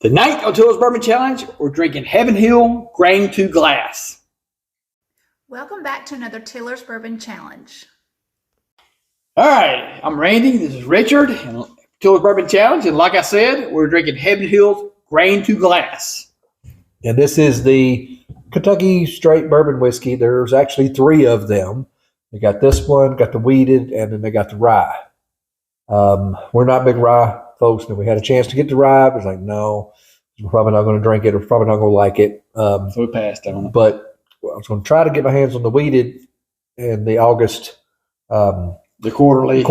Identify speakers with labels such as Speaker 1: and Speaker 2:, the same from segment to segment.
Speaker 1: Tonight on Tiller's Bourbon Challenge, we're drinking Heaven Hill Grain to Glass.
Speaker 2: Welcome back to another Tiller's Bourbon Challenge.
Speaker 1: All right, I'm Randy. This is Richard, and Tiller's Bourbon Challenge. And like I said, we're drinking Heaven Hill Grain to Glass.
Speaker 3: And this is the Kentucky Straight Bourbon Whiskey. There's actually three of them. They got this one, got the wheated, and then they got the rye. We're not big rye folks, and we had a chance to get the rye. It was like, no, we're probably not going to drink it. We're probably not going to like it.
Speaker 1: So we passed on it.
Speaker 3: But I was going to try to get my hands on the wheated in the August
Speaker 1: the quarterly,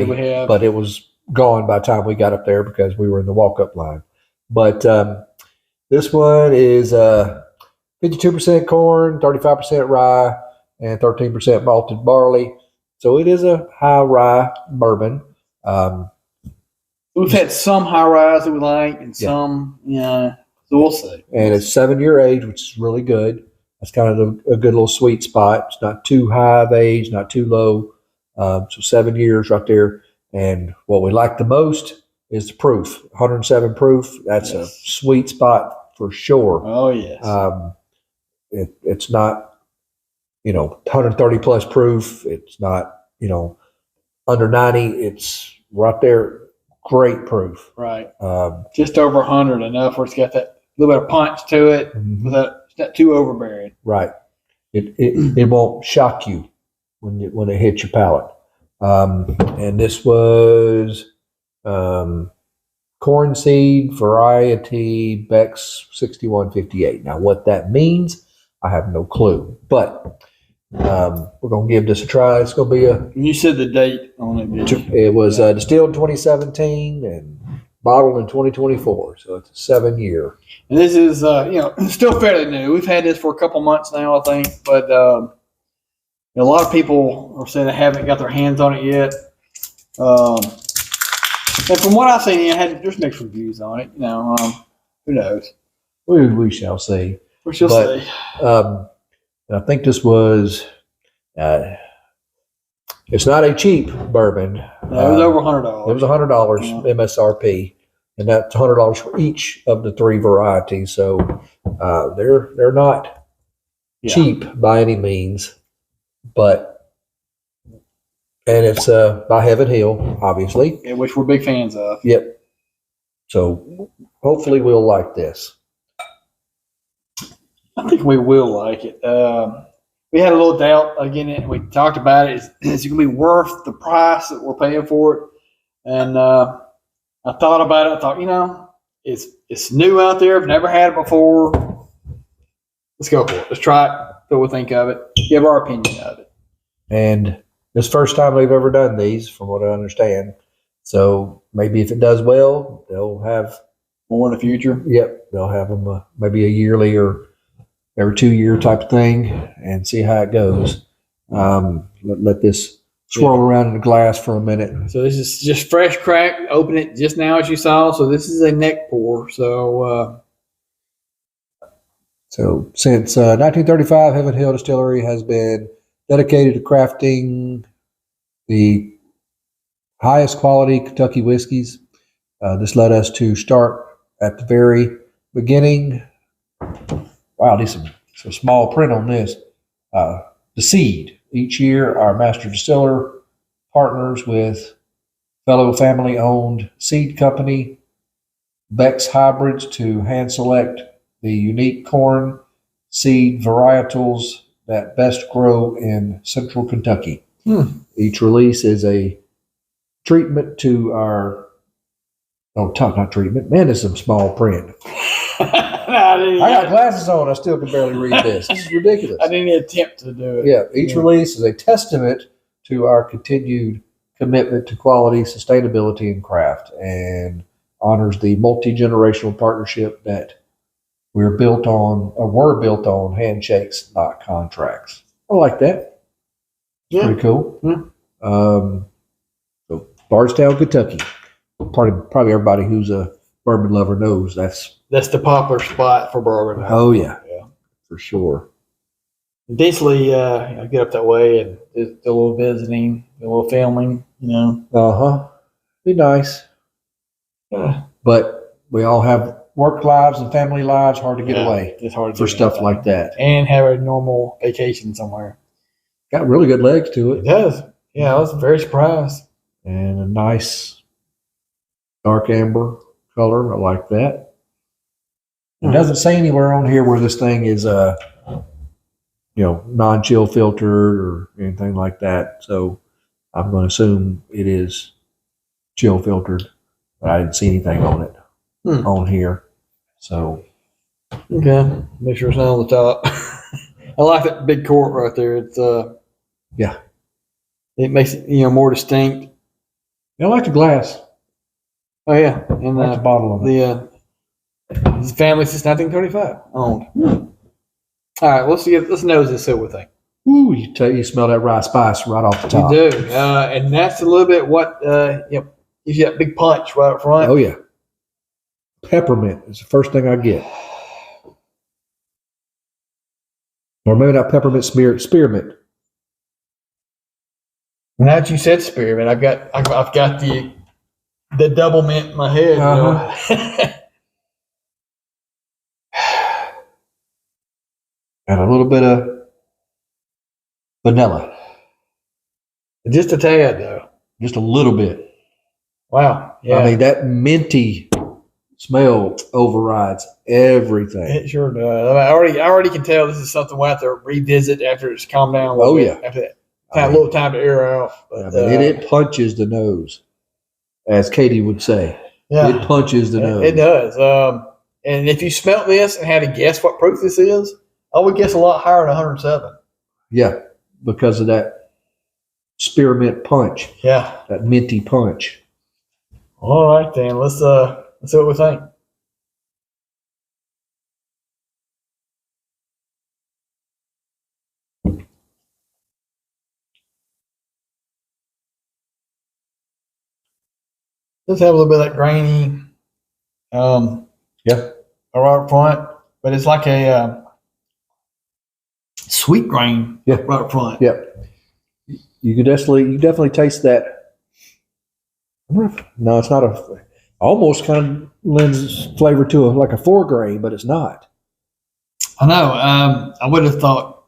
Speaker 1: we have.
Speaker 3: But it was gone by the time we got up there because we were in the walk-up line. But this one is 52% corn, 35% rye, and 13% malted barley. So it is a high rye bourbon.
Speaker 1: We've had some high rise that we like and some, so we'll see.
Speaker 3: And it's 7-year age, which is really good. That's kind of a good little sweet spot. It's not too high of age, not too low. So 7 years right there. And what we like the most is the proof. 107 proof. That's a sweet spot for sure.
Speaker 1: Oh, yes.
Speaker 3: It's not, 130 plus proof. It's not, under 90. It's right there. Great proof.
Speaker 1: Right. Just over 100 enough where it's got that little bit of punch to it without it's not too overbearing.
Speaker 3: Right. It won't shock you when it hits your palate. And this was corn seed variety Beck's 6158. Now what that means, I have no clue. But we're going to give this a try. It's going to be
Speaker 1: You said the date on it, didn't you?
Speaker 3: It was distilled in 2017 and bottled in 2024. So it's a 7-year.
Speaker 1: And this is, still fairly new. We've had this for a couple months now, I think. But a lot of people are saying they haven't got their hands on it yet. And from what I've seen, there's mixed reviews on it. Who knows?
Speaker 3: We shall see.
Speaker 1: We shall see.
Speaker 3: I think this was, it's not a cheap bourbon.
Speaker 1: No, it was over $100.
Speaker 3: It was $100 MSRP, and that's $100 for each of the three varieties. So they're not cheap by any means, and it's by Heaven Hill, obviously.
Speaker 1: Yeah, which we're big fans of.
Speaker 3: Yep. So hopefully we'll like this.
Speaker 1: I think we will like it. We had a little doubt again, and we talked about it. Is it going to be worth the price that we're paying for it? And I thought about it. I thought, it's new out there. I've never had it before. Let's go for it. Let's try it. See what we think of it. Give our opinion of it.
Speaker 3: And this is the first time we've ever done these, from what I understand. So maybe if it does well, they'll have
Speaker 1: more in the future.
Speaker 3: Yep, they'll have them maybe a yearly or every 2-year type of thing, and see how it goes. Let this swirl around in the glass for a minute.
Speaker 1: So this is just fresh crack. Open it just now, as you saw. So this is a neck pour. So
Speaker 3: since 1935, Heaven Hill Distillery has been dedicated to crafting the highest quality Kentucky whiskeys. This led us to start at the very beginning. Wow, there's some small print on this. The seed. Each year, our master distiller partners with fellow family-owned seed company, Beck's Hybrids, to hand select the unique corn seed varietals that best grow in central Kentucky. Each release is a treatment to our... not treatment. Man, there's some small print. I got glasses on. I still can barely read this. This is ridiculous.
Speaker 1: I didn't even attempt to do it.
Speaker 3: Yeah, each release is a testament to our continued commitment to quality, sustainability, and craft, and honors the multi-generational partnership that were built on handshakes, not contracts. I like that.
Speaker 1: Yeah.
Speaker 3: Pretty cool. So Bardstown, Kentucky. Probably everybody who's a bourbon lover knows that's
Speaker 1: the popular spot for bourbon.
Speaker 3: Oh yeah, for sure.
Speaker 1: Decently, I get up that way and do a little visiting, a little filming.
Speaker 3: Be nice. But we all have work lives and family lives, hard to get away
Speaker 1: It's hard
Speaker 3: for stuff like that.
Speaker 1: and have a normal vacation somewhere.
Speaker 3: Got really good legs to
Speaker 1: It
Speaker 3: it,
Speaker 1: does. Yeah, I was very surprised.
Speaker 3: and a nice dark amber color. I like that. It doesn't say anywhere on here where this thing is, non-chill filtered or anything like that. So I'm going to assume it is chill filtered. But I didn't see anything on it on here. So
Speaker 1: Okay, make sure it's not on the top. I like that big cork right there. It's
Speaker 3: Yeah.
Speaker 1: it makes it more distinct.
Speaker 3: I like the glass.
Speaker 1: Oh yeah, and
Speaker 3: I like the bottle of it.
Speaker 1: this family since 1935 owned. All right, let's nose this silver thing.
Speaker 3: Ooh, you smell that rye spice right off the top.
Speaker 1: You do, and that's a little bit what gives you that big punch right up front.
Speaker 3: Oh yeah. Peppermint is the first thing I get. Or maybe not peppermint, spearmint.
Speaker 1: Now that you said spearmint, I've got the double mint in my head.
Speaker 3: And a little bit of vanilla.
Speaker 1: Just a tad, though.
Speaker 3: Just a little bit.
Speaker 1: Wow. Yeah.
Speaker 3: I mean, that minty smell overrides everything.
Speaker 1: It sure does. I already can tell this is something we'll have to revisit after it's calmed down a little bit.
Speaker 3: Yeah.
Speaker 1: After that. Have a little time to air off. But,
Speaker 3: it punches the nose, as Katie would say.
Speaker 1: Yeah.
Speaker 3: It punches the nose.
Speaker 1: It does. And if you smelt this and had to guess what proof this is, I would guess a lot higher than 107.
Speaker 3: Yeah, because of that spearmint punch.
Speaker 1: Yeah.
Speaker 3: That minty punch.
Speaker 1: All right, then. Let's see what we think. Let's have a little bit of that grainy,
Speaker 3: Yeah.
Speaker 1: right up front, but it's like a sweet grain,
Speaker 3: Yeah.
Speaker 1: right up front.
Speaker 3: Yep. You definitely taste that. No, it's not almost kind of lends flavor to like a 4-grain, but it's not.
Speaker 1: I know. I would have thought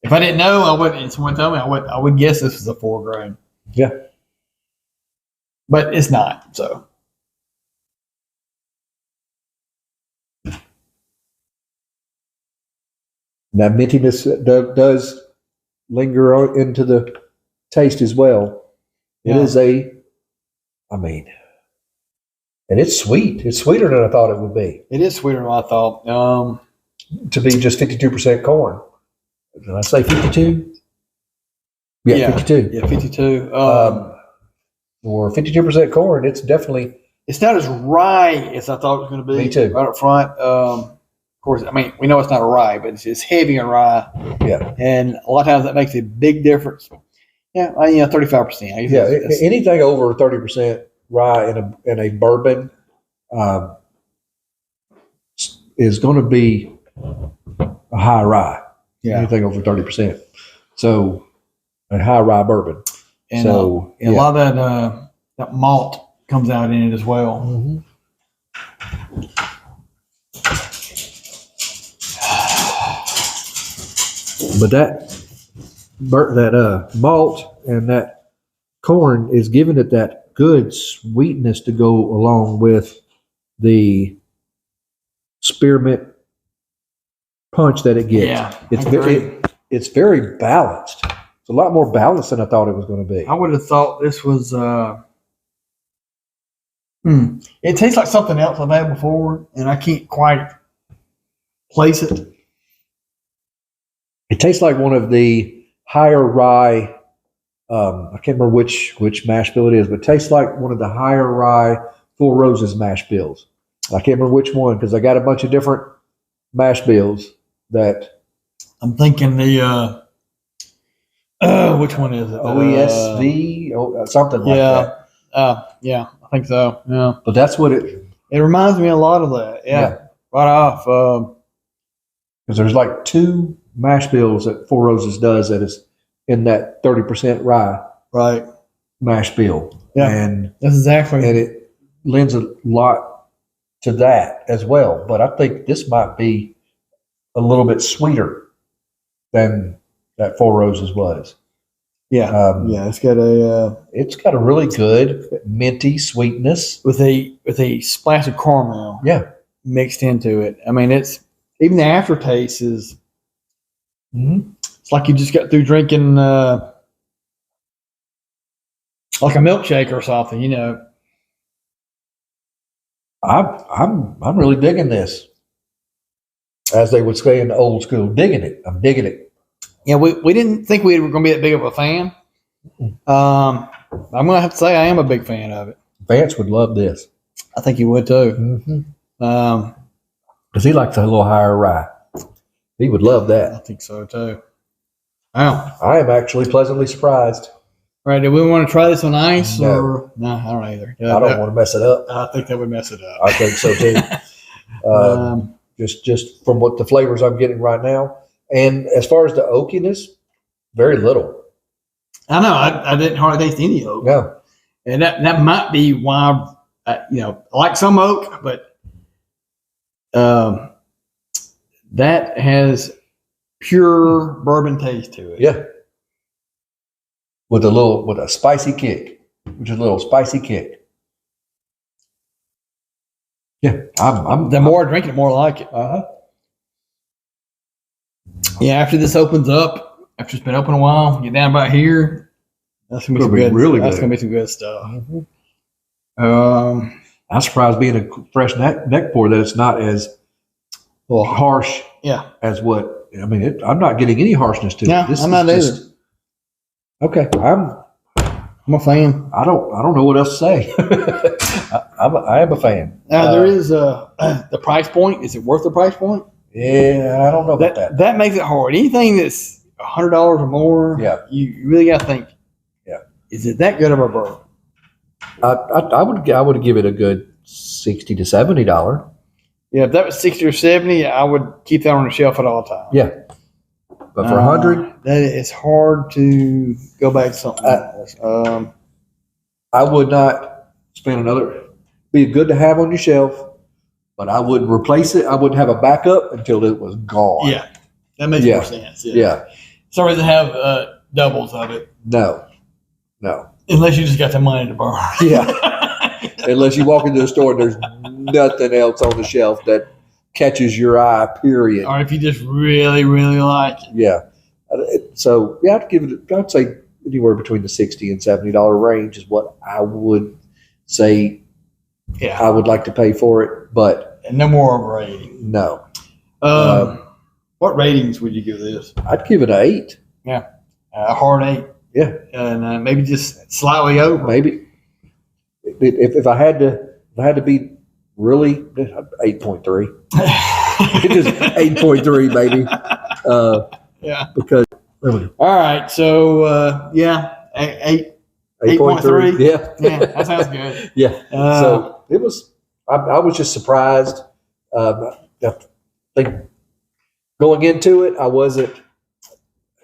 Speaker 1: if I didn't know, I wouldn't. If someone told me, I would guess this was a 4-grain.
Speaker 3: Yeah.
Speaker 1: But it's not. So
Speaker 3: That mintiness does linger into the taste as well. It is and it's sweet. It's sweeter than I thought it would be.
Speaker 1: it is sweeter than I thought.
Speaker 3: To be just 52% corn. Did I say 52?
Speaker 1: Yeah.
Speaker 3: 52.
Speaker 1: Yeah, 52.
Speaker 3: For 52% corn, it's definitely.
Speaker 1: It's not as rye as I thought it was going to be.
Speaker 3: Me too.
Speaker 1: Right up front. Of course, I mean, we know it's not a rye, but it's heavy in rye.
Speaker 3: Yeah.
Speaker 1: And a lot of times that makes a big difference. Yeah, 35%. I guess
Speaker 3: Yeah,
Speaker 1: that's-
Speaker 3: anything over 30% rye in a bourbon is going to be a high rye.
Speaker 1: yeah.
Speaker 3: Anything over 30%. So a high rye bourbon.
Speaker 1: And
Speaker 3: So
Speaker 1: a lot of that malt comes out in it as well.
Speaker 3: Mhm. But that malt and that corn is giving it that good sweetness to go along with the spearmint punch that it gets.
Speaker 1: Yeah,
Speaker 3: It's very balanced. It's a lot more balanced than I thought it was going to be.
Speaker 1: I would have thought this was. It tastes like something else I've had before, and I can't quite place it.
Speaker 3: It tastes like one of the higher rye. I can't remember which mash bill it is, but it tastes like one of the higher rye Four Roses mash bills. I can't remember which one because I got a bunch of different mash bills that.
Speaker 1: I'm thinking the. Which one is it?
Speaker 3: OESV, something like that.
Speaker 1: Yeah, I think so. Yeah,
Speaker 3: But that's what it.
Speaker 1: it reminds me a lot of that. Yeah. Right off.
Speaker 3: Because there's like 2 mash bills that Four Roses does that is in that 30% rye
Speaker 1: Right.
Speaker 3: mash bill.
Speaker 1: Yeah.
Speaker 3: And
Speaker 1: That's exactly.
Speaker 3: it lends a lot to that as well. But I think this might be a little bit sweeter than that Four Roses was.
Speaker 1: Yeah, yeah.
Speaker 3: It's got a really good minty sweetness
Speaker 1: with a splash of caramel.
Speaker 3: Yeah,
Speaker 1: mixed into it. I mean, it's even the aftertaste is.
Speaker 3: Mm-hmm.
Speaker 1: It's like you just got through drinking like a milkshake or something, you know.
Speaker 3: I'm really digging this, as they would say in the old school, digging it. I'm digging it.
Speaker 1: Yeah, we didn't think we were going to be that big of a fan. I'm going to have to say I am a big fan of it.
Speaker 3: Vance would love this.
Speaker 1: I think he would too.
Speaker 3: Mm-hmm. Because he likes a little higher rye. He would love that.
Speaker 1: I think so too. Wow.
Speaker 3: I am actually pleasantly surprised.
Speaker 1: All right, do we want to try this on ice?
Speaker 3: No.
Speaker 1: Or no, I don't either.
Speaker 3: I don't want to mess it up.
Speaker 1: I think that would mess it up.
Speaker 3: I think so too. Just from what the flavors I'm getting right now. And as far as the oakiness, very little.
Speaker 1: I know. I didn't hardly taste any oak.
Speaker 3: No.
Speaker 1: And that might be why, I like some oak, but that has pure bourbon taste to it.
Speaker 3: Yeah. With a spicy kick, which is a little spicy kick. Yeah,
Speaker 1: the more I drink it, the more I like it. Yeah, after this opens up, after it's been open a while, get down about here. That's gonna be some good.
Speaker 3: Really
Speaker 1: that's
Speaker 3: good.
Speaker 1: Gonna be some good stuff.
Speaker 3: Mm-hmm. I'm surprised being a fresh neck pour that it's not as harsh.
Speaker 1: Yeah.
Speaker 3: As what I mean, I'm not getting any harshness to
Speaker 1: it.
Speaker 3: This
Speaker 1: I'm not either.
Speaker 3: Okay, I'm
Speaker 1: a fan.
Speaker 3: I don't know what else to say. I am a fan.
Speaker 1: There is the price point. Is it worth the price point?
Speaker 3: Yeah, I don't know about that.
Speaker 1: That makes it hard. Anything that's $100 or more,
Speaker 3: yeah,
Speaker 1: you really got to think.
Speaker 3: Yeah,
Speaker 1: is it that good of a bourbon?
Speaker 3: I would give it a good $60 to $70.
Speaker 1: Yeah, if that was 60 or 70, I would keep that on the shelf at all times.
Speaker 3: Yeah. But for 100,
Speaker 1: that it's hard to go back to something else.
Speaker 3: I would not spend another. Be good to have on your shelf, but I wouldn't replace it. I wouldn't have a backup until it was gone.
Speaker 1: Yeah, that makes more sense.
Speaker 3: Yeah.
Speaker 1: Sorry to have doubles of it.
Speaker 3: No.
Speaker 1: Unless you just got the money to borrow.
Speaker 3: Yeah. Unless you walk into the store and there's nothing else on the shelf that catches your eye, period.
Speaker 1: Or if you just really, really like it.
Speaker 3: Yeah. So, yeah, I'd say anywhere between the $60 and $70 range is what I would say I would like to pay for it. But
Speaker 1: and no more overrating.
Speaker 3: No.
Speaker 1: What ratings would you give this?
Speaker 3: I'd give it an 8.
Speaker 1: Yeah. A hard 8.
Speaker 3: Yeah.
Speaker 1: And maybe just slightly over.
Speaker 3: Maybe. If I had to be really 8.3. It is 8.3, baby.
Speaker 1: Yeah.
Speaker 3: Because
Speaker 1: all right. So 8.3.
Speaker 3: Yeah.
Speaker 1: That sounds good.
Speaker 3: Yeah. So it was. I was just surprised. I think going into it, I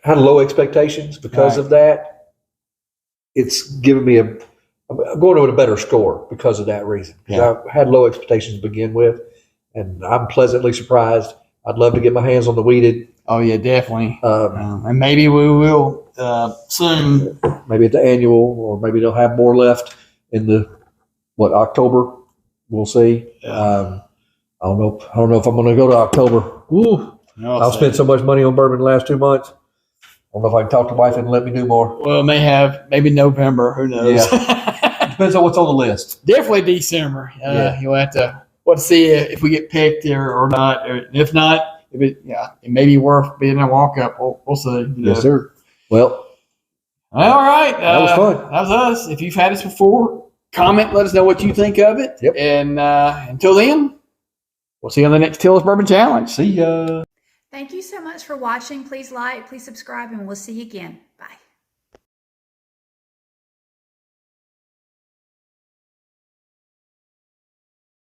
Speaker 3: had low expectations because of that. It's given me I'm going with a better score because of that reason.
Speaker 1: Yeah.
Speaker 3: I had low expectations to begin with, and I'm pleasantly surprised. I'd love to get my hands on the wheated.
Speaker 1: Oh yeah, definitely. And maybe we will soon.
Speaker 3: Maybe at the annual, or maybe they'll have more left in October. We'll see. I don't know. I don't know if I'm going to go to October. Ooh, I've spent so much money on bourbon the last 2 months. I don't know if I can talk to wife and let me do more.
Speaker 1: Well, maybe November. Who knows?
Speaker 3: Yeah. Depends on what's on the list.
Speaker 1: Definitely December. You'll have to see if we get picked or not. Or if not, it may be worth being a walk up. We'll see.
Speaker 3: Yes, sir. Well,
Speaker 1: all right.
Speaker 3: That was fun.
Speaker 1: That was us. If you've had us before, comment. Let us know what you think of it.
Speaker 3: Yep.
Speaker 1: And until then, we'll see you on the next Tillis Bourbon Challenge.
Speaker 3: See ya.
Speaker 2: Thank you so much for watching. Please like, please subscribe, and we'll see you again.